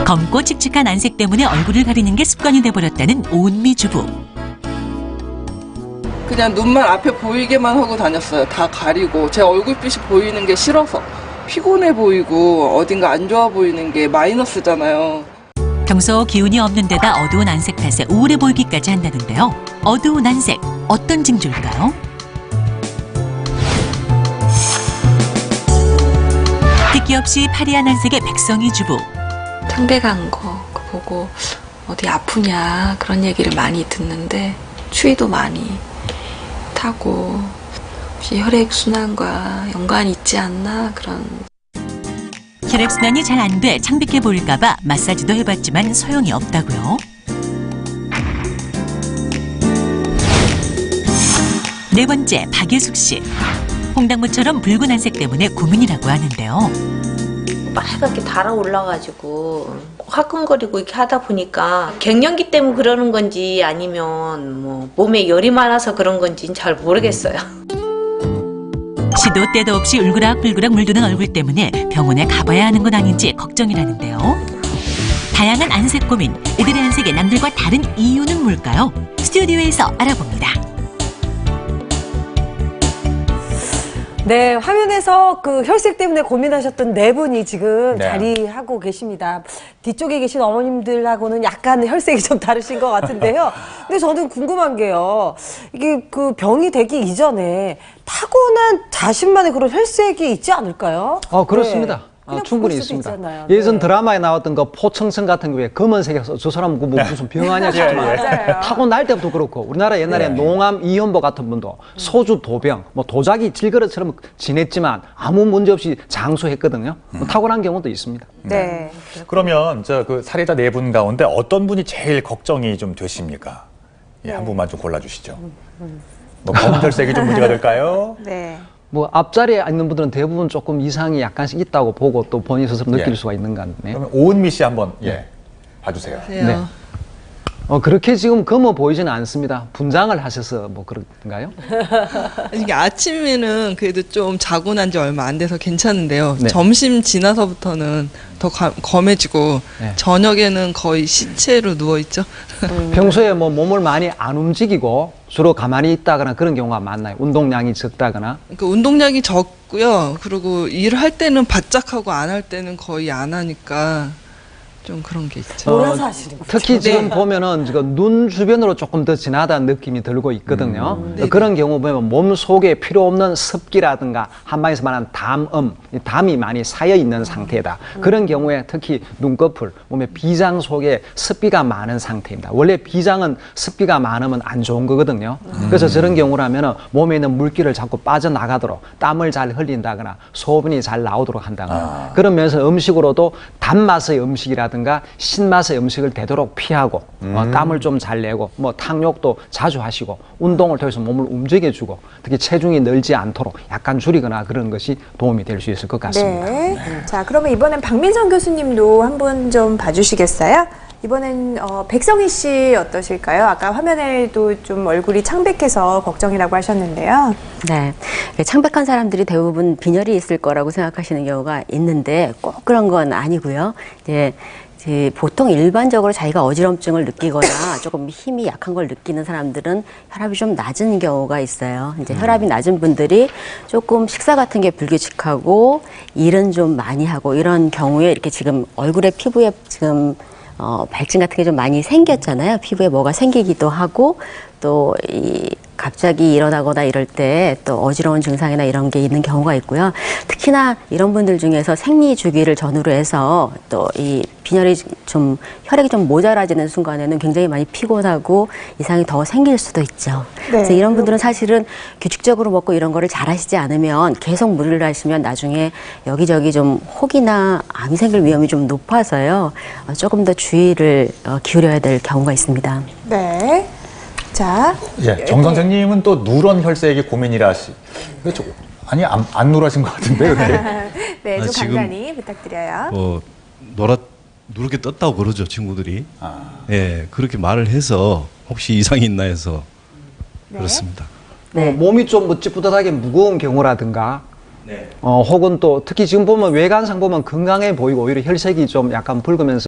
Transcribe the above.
검고 칙칙한 안색 때문에 얼굴을 가리는 게 습관이 돼버렸다는 오은미 주부. 그냥 눈만 앞에 보이게만 하고 다녔어요. 다 가리고 제 얼굴빛이 보이는 게 싫어서. 피곤해 보이고 어딘가 안 좋아 보이는 게 마이너스잖아요. 평소 기운이 없는 데다 어두운 안색 탓에 우울해 보이기까지 한다는데요. 어두운 안색, 어떤 징조일까요? 특기 없이 파리한 안색의 백성희 주부. 창백한 거 보고 어디 아프냐 그런 얘기를 많이 듣는데 추위도 많이 타고 혹시 혈액순환과 연관이 있지 않나 그런. 혈액순환이 잘 안 돼 창백해 보일까봐 마사지도 해봤지만 소용이 없다고요. 네 번째, 박예숙 씨. 홍당무처럼 붉은 안색 때문에 고민이라고 하는데요. 빨갛게 달아올라가지고 화끈거리고 이렇게 하다 보니까 갱년기 때문에 그러는 건지 아니면 뭐 몸에 열이 많아서 그런 건지는 잘 모르겠어요. 시도 때도 없이 울그락불그락 물드는 얼굴 때문에 병원에 가봐야 하는 건 아닌지 걱정이라는데요. 다양한 안색 고민, 이들의 안색에 남들과 다른 이유는 뭘까요? 스튜디오에서 알아봅니다. 네, 화면에서 그 혈색 때문에 고민하셨던 네 분이 지금 자리하고 계십니다. 뒤쪽에 계신 어머님들하고는 약간 혈색이 좀 다르신 것 같은데요. 근데 저는 궁금한 게요. 이게 그 병이 되기 이전에 타고난 자신만의 그런 혈색이 있지 않을까요? 그렇습니다. 네. 충분히 있습니다. 있잖아요. 예전 네. 드라마에 나왔던 그 포청성 같은 경우에 검은색에서 저 사람은 뭐 무슨 병아냐 싶지만 타고날 때부터 그렇고 우리나라 옛날에 농암 이현보 같은 분도 소주 도병, 뭐 도자기 질그릇처럼 지냈지만 아무 문제 없이 장수했거든요. 타고난 경우도 있습니다. 네. 그러면 그 사례자 네 분 가운데 어떤 분이 제일 걱정이 좀 되십니까? 예, 한 분만 좀 골라주시죠. 뭐 검은 혈색이 좀 문제가 될까요? 네. 뭐 앞자리에 있는 분들은 대부분 조금 이상이 약간씩 있다고 보고 또 본인 스스로 느낄 수가 있는 것 같네요. 그러면 오은미 씨 한번 봐주세요. 네. 그렇게 지금 검어 보이지는 않습니다. 분장을 하셔서 뭐 그런가요? 이게 아침에는 그래도 좀 자고 난 지 얼마 안 돼서 괜찮은데요. 네. 점심 지나서부터는 더 검해지고 저녁에는 거의 시체로 누워있죠. 평소에 뭐 몸을 많이 안 움직이고 주로 가만히 있다거나 그런 경우가 많나요? 운동량이 적다거나? 그러니까 운동량이 적고요. 그리고 일을 할 때는 바짝하고 안 할 때는 거의 안 하니까 좀 그런 게 있죠. 몰아서 하시는 거죠. 특히 지금 보면은 지금 눈 주변으로 조금 더 진하다는 느낌이 들고 있거든요. 그런 경우 보면 몸 속에 필요 없는 습기라든가 한마디서 말하는 담음, 담이 많이 쌓여 있는 상태다. 그런 경우에 특히 눈꺼풀, 몸의 비장 속에 습기가 많은 상태입니다. 원래 비장은 습기가 많으면 안 좋은 거거든요. 그래서 저런 경우라면은 몸에 있는 물기를 자꾸 빠져나가도록 땀을 잘 흘린다거나 소변이 잘 나오도록 한다거나 그러면서 음식으로도 단맛의 음식이라든가 신맛의 음식을 되도록 피하고 땀을 좀 잘 내고 뭐 탕욕도 자주 하시고 운동을 통해서 몸을 움직여주고 특히 체중이 늘지 않도록 약간 줄이거나 그런 것이 도움이 될 수 있을 것 같습니다. 네. 자, 그러면 이번엔 박민선 교수님도 한번 좀 봐주시겠어요? 이번엔 백성희 씨 어떠실까요? 아까 화면에도 좀 얼굴이 창백해서 걱정이라고 하셨는데요. 네, 창백한 사람들이 대부분 빈혈이 있을 거라고 생각하시는 경우가 있는데 꼭 그런 건 아니고요. 이제 보통 일반적으로 자기가 어지럼증을 느끼거나 조금 힘이 약한 걸 느끼는 사람들은 혈압이 좀 낮은 경우가 있어요. 이제 혈압이 낮은 분들이 조금 식사 같은 게 불규칙하고 일은 좀 많이 하고 이런 경우에 이렇게 지금 얼굴에 피부에 지금 발진 같은 게 좀 많이 생겼잖아요. 피부에 뭐가 생기기도 하고 또 갑자기 일어나거나 이럴 때 또 어지러운 증상이나 이런 게 있는 경우가 있고요. 특히나 이런 분들 중에서 생리 주기를 전후로 해서 또 이 빈혈이 좀 혈액이 좀 모자라지는 순간에는 굉장히 많이 피곤하고 이상이 더 생길 수도 있죠. 그래서 이런 분들은 사실은 규칙적으로 먹고 이런 거를 잘 하시지 않으면 계속 무리를 하시면 나중에 여기저기 좀 혹이나 암이 생길 위험이 좀 높아서요. 조금 더 주의를 기울여야 될 경우가 있습니다. 네. 자. 정 선생님은 또 누런 혈색이 고민이라 그렇죠. 아니 안 누러신 것 같은데 그렇게. 네, 좀 간단히 부탁드려요. 누렇게 떴다고 그러죠, 친구들이. 예, 그렇게 말을 해서 혹시 이상이 있나 해서 그렇습니다. 몸이 좀 찌뿌듯하게 무거운 경우라든가 혹은 또 특히 지금 보면 외관상 보면 건강해 보이고 오히려 혈색이 좀 약간 붉으면서